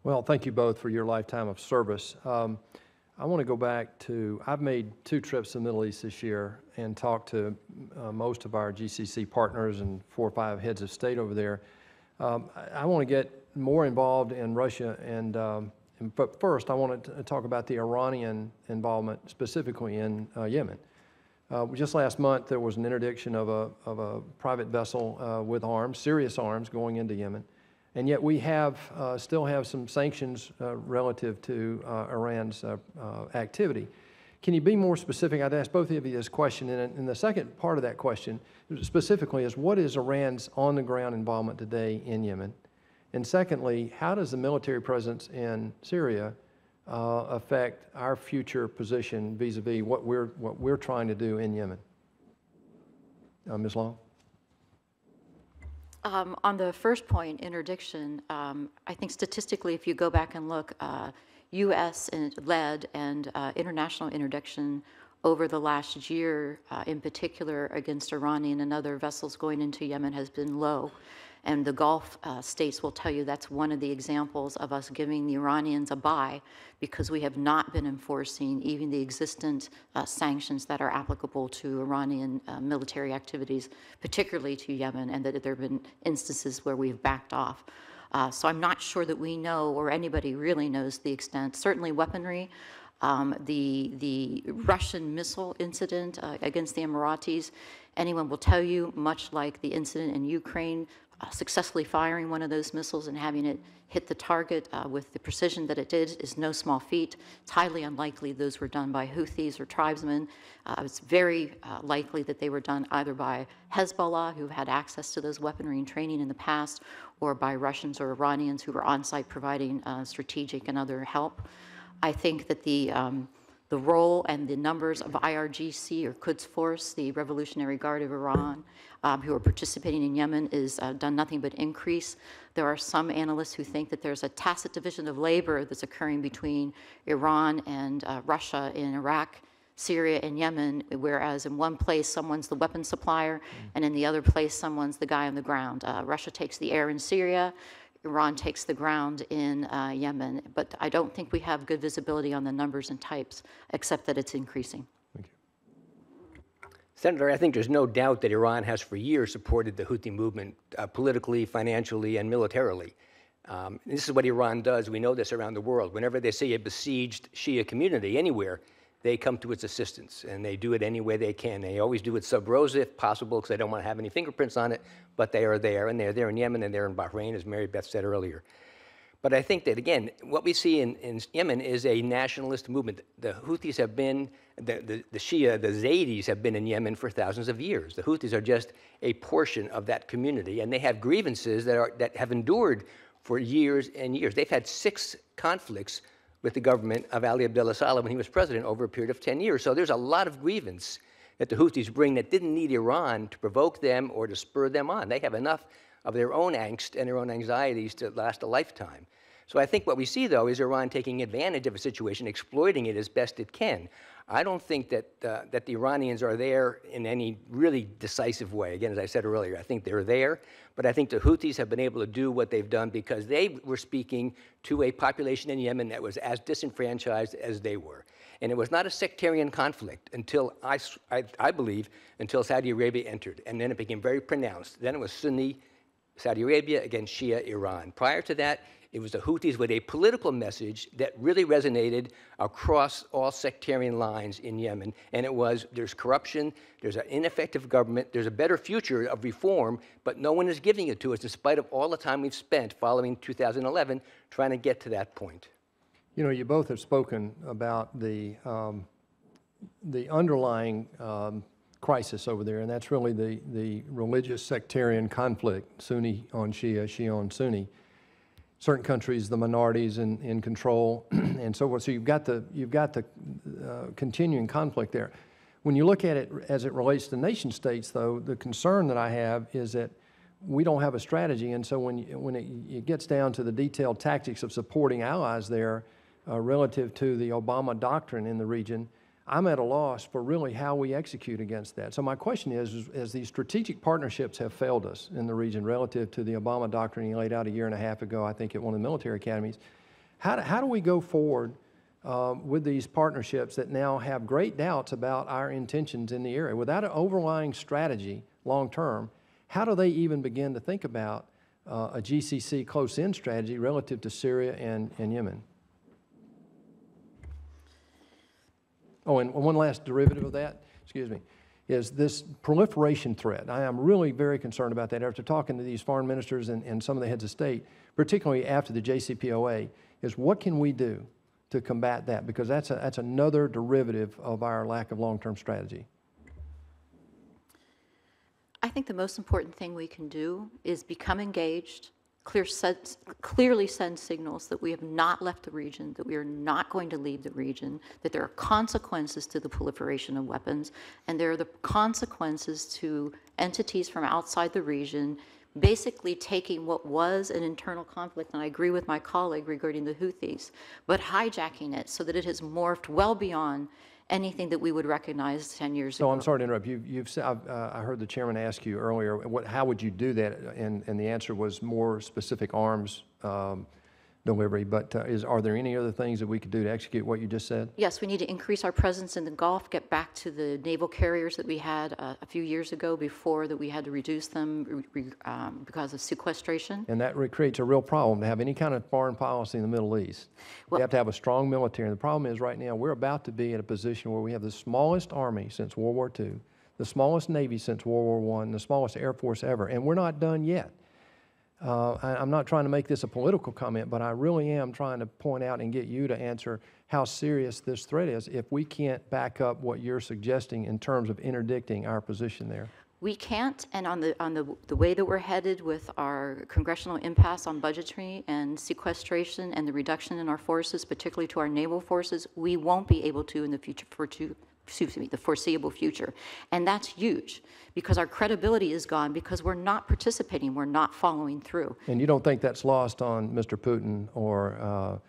Well, thank you both for your lifetime of service. I want to go back to, I've made 2 trips to the Middle East this year and talked to most of our GCC partners and 4 or 5 heads of state over there. I want to get more involved in Russia, but first I want to talk about the Iranian involvement specifically in Yemen. Just last month there was an interdiction of a private vessel with arms, serious arms, going into Yemen. And yet we still have some sanctions relative to Iran's activity. Can you be more specific? I'd ask both of you this question. And the second part of that question specifically is, what is Iran's on-the-ground involvement today in Yemen? And secondly, how does the military presence in Syria affect our future position vis-a-vis what we're trying to do in Yemen? Ms. Long? On the first point, interdiction, I think statistically, if you go back and look, U.S.-led and international interdiction over the last year, in particular against Iranian and other vessels going into Yemen, has been low. And the Gulf states will tell you that's one of the examples of us giving the Iranians a buy, because we have not been enforcing even the existent sanctions that are applicable to Iranian military activities, particularly to Yemen, and that there have been instances where we've backed off. So I'm not sure that we know, or anybody really knows, the extent. Certainly weaponry. The Russian missile incident against the Emiratis, anyone will tell you, much like the incident in Ukraine, successfully firing one of those missiles and having it hit the target with the precision that it did is no small feat. It's highly unlikely those were done by Houthis or tribesmen. It's very likely that they were done either by Hezbollah, who had access to those weaponry and training in the past, or by Russians or Iranians who were on site providing strategic and other help. I think that the role and the numbers of IRGC, or Quds Force, the Revolutionary Guard of Iran, who are participating in Yemen, is done nothing but increase. There are some analysts who think that there's a tacit division of labor that's occurring between Iran and Russia in Iraq, Syria, and Yemen, whereas in one place someone's the weapon supplier, and in the other place someone's the guy on the ground. Russia takes the air in Syria, Iran takes the ground in Yemen, but I don't think we have good visibility on the numbers and types, except that it's increasing. Thank you. Senator, I think there's no doubt that Iran has for years supported the Houthi movement politically, financially, and militarily. This is what Iran does. We know this around the world. Whenever they see a besieged Shia community anywhere, they come to its assistance, and they do it any way they can. They always do it sub rosa if possible, because they don't want to have any fingerprints on it, but they are there, and they're there in Yemen, and they're in Bahrain, as Mary Beth said earlier. But I think that, again, what we see in Yemen is a nationalist movement. The Houthis have been, the Shia, the Zaydis have been in Yemen for thousands of years. The Houthis are just a portion of that community, and they have grievances that have endured for years and years. They've had 6 conflicts with the government of Ali Abdullah Saleh when he was president over a period of 10 years. So there's a lot of grievance that the Houthis bring that didn't need Iran to provoke them or to spur them on. They have enough of their own angst and their own anxieties to last a lifetime. So I think what we see, though, is Iran taking advantage of a situation, exploiting it as best it can. I don't think that the Iranians are there in any really decisive way. Again, as I said earlier, I think they're there, but I think the Houthis have been able to do what they've done because they were speaking to a population in Yemen that was as disenfranchised as they were. And it was not a sectarian conflict until, I believe, until Saudi Arabia entered, and then it became very pronounced. Then it was Sunni Saudi Arabia against Shia Iran. Prior to that, it was the Houthis with a political message that really resonated across all sectarian lines in Yemen. And it was, there's corruption, there's an ineffective government, there's a better future of reform, but no one is giving it to us in spite of all the time we've spent following 2011 trying to get to that point. You know, you both have spoken about the underlying crisis over there, and that's really the religious sectarian conflict, Sunni on Shia, Shia on Sunni. Certain countries, the minorities in control, and so forth. So you've got the continuing conflict there. When you look at it as it relates to nation states, though, the concern that I have is that we don't have a strategy, and so when it gets down to the detailed tactics of supporting allies there relative to the Obama doctrine in the region, I'm at a loss for really how we execute against that. So my question is, as these strategic partnerships have failed us in the region relative to the Obama doctrine he laid out a year and a half ago, I think, at one of the military academies, How do we go forward with these partnerships that now have great doubts about our intentions in the area? Without an overlying strategy long-term, how do they even begin to think about a GCC close-in strategy relative to Syria and Yemen? Oh, and one last derivative of that, excuse me, is this proliferation threat. I am really very concerned about that after talking to these foreign ministers and some of the heads of state, particularly after the JCPOA, is what can we do to combat that? Because that's another derivative of our lack of long-term strategy. I think the most important thing we can do is become engaged, clearly send signals that we have not left the region, that we are not going to leave the region, that there are consequences to the proliferation of weapons, and there are the consequences to entities from outside the region basically taking what was an internal conflict, and I agree with my colleague regarding the Houthis, but hijacking it so that it has morphed well beyond anything that we would recognize 10 years ago. So I'm sorry to interrupt. You've said, I heard the chairman ask you earlier, how would you do that? And the answer was more specific arms delivery. But are there any other things that we could do to execute what you just said? Yes, we need to increase our presence in the Gulf, get back to the naval carriers that we had a few years ago before that we had to reduce them because of sequestration. And that creates a real problem to have any kind of foreign policy in the Middle East. We have to have a strong military. And the problem is right now we're about to be in a position where we have the smallest army since World War II, the smallest Navy since World War I, and the smallest Air Force ever. And we're not done yet. I'm not trying to make this a political comment, but I really am trying to point out and get you to answer how serious this threat is if we can't back up what you're suggesting in terms of interdicting our position there. We can't, and on the way that we're headed with our congressional impasse on budgetary and sequestration and the reduction in our forces, particularly to our naval forces, we won't be able to in the future the foreseeable future. And that's huge because our credibility is gone because we're not participating, we're not following through. And you don't think that's lost on Mr. Putin or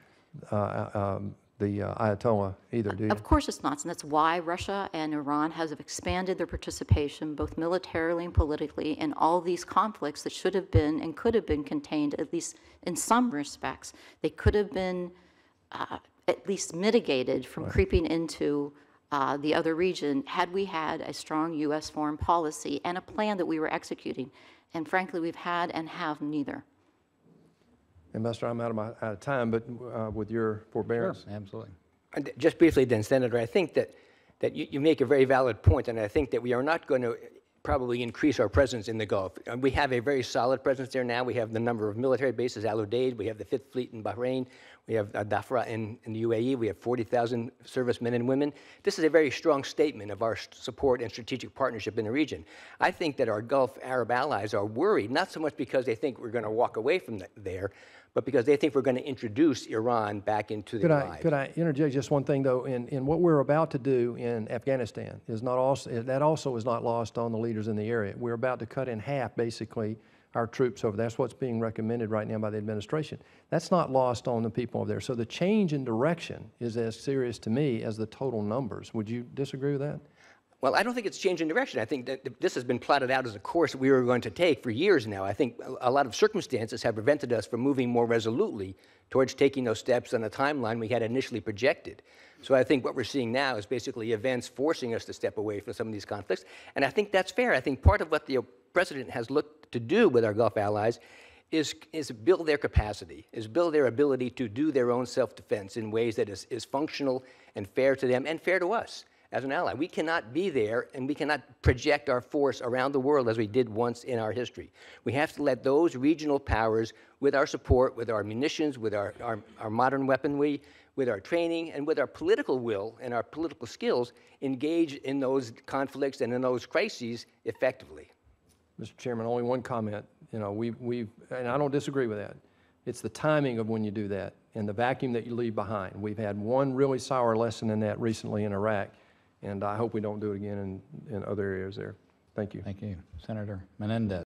the Ayatollah either, do you? Of course it's not, and that's why Russia and Iran have expanded their participation both militarily and politically in all these conflicts that should have been and could have been contained, at least in some respects. They could have been at least mitigated from creeping into the other region had we had a strong U.S. foreign policy and a plan that we were executing. And frankly, we've had and have neither. Ambassador, I'm out of time, but with your forbearance. Sure, absolutely. Just briefly then, Senator, I think that you make a very valid point, and I think that we are not going to probably increase our presence in the Gulf. We have a very solid presence there now. We have the number of military bases, Al Udeid. We have the 5th Fleet in Bahrain. We have Dhafra in the UAE. We have 40,000 servicemen and women. This is a very strong statement of our support and strategic partnership in the region. I think that our Gulf Arab allies are worried, not so much because they think we're going to walk away from there, but because they think we're going to introduce Iran back into their lives. Could I interject just one thing, though? In what we're about to do in Afghanistan is not also, that also is not lost on the leaders in the area. We're about to cut in half, basically, our troops over there. That's what's being recommended right now by the administration. That's not lost on the people over there. So the change in direction is as serious to me as the total numbers. Would you disagree with that? Well, I don't think it's changing direction. I think that this has been plotted out as a course we were going to take for years now. I think a lot of circumstances have prevented us from moving more resolutely towards taking those steps on the timeline we had initially projected. So I think what we're seeing now is basically events forcing us to step away from some of these conflicts. And I think that's fair. I think part of what the President has looked to do with our Gulf allies is build their capacity, is build their ability to do their own self-defense in ways that is functional and fair to them and fair to us as an ally. We cannot be there and we cannot project our force around the world as we did once in our history. We have to let those regional powers, with our support, with our munitions, with our modern weaponry, with our training, and with our political will and our political skills, engage in those conflicts and in those crises effectively. Mr. Chairman, only one comment. You know, and I don't disagree with that. It's the timing of when you do that and the vacuum that you leave behind. We've had one really sour lesson in that recently in Iraq, and I hope we don't do it again in other areas there. Thank you. Thank you. Senator Menendez.